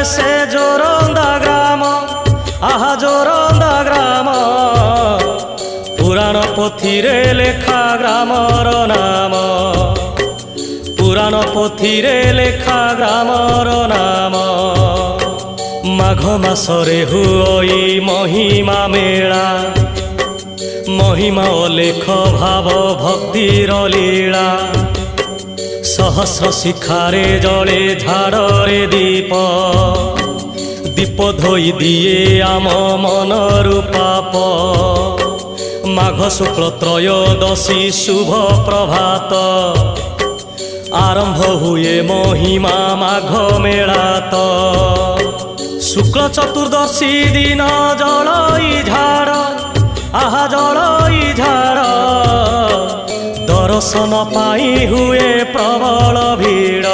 से जोरंदा ग्राम आहा जोरंदा ग्राम पुराण पोथीरे लेखा ग्रामर नाम पुराण पोथीरे लेखा ग्रामर नाम माघ मासरे हुई महिमा मेला महिमा अलेख भाव भक्तिर लीला सहस्र शिखारे जले झाड़े दीप दीप धोई दिए आम मनरु पाप माघ शुक्ल त्रयोदशी शुभ प्रभात आरंभ हुए महिमा माघ मेला तो शुक्ल चतुर्दशी दिन जलई झाड़ आहा जलई झाड़ दर्शन पाई हुए प्रबल भीड़।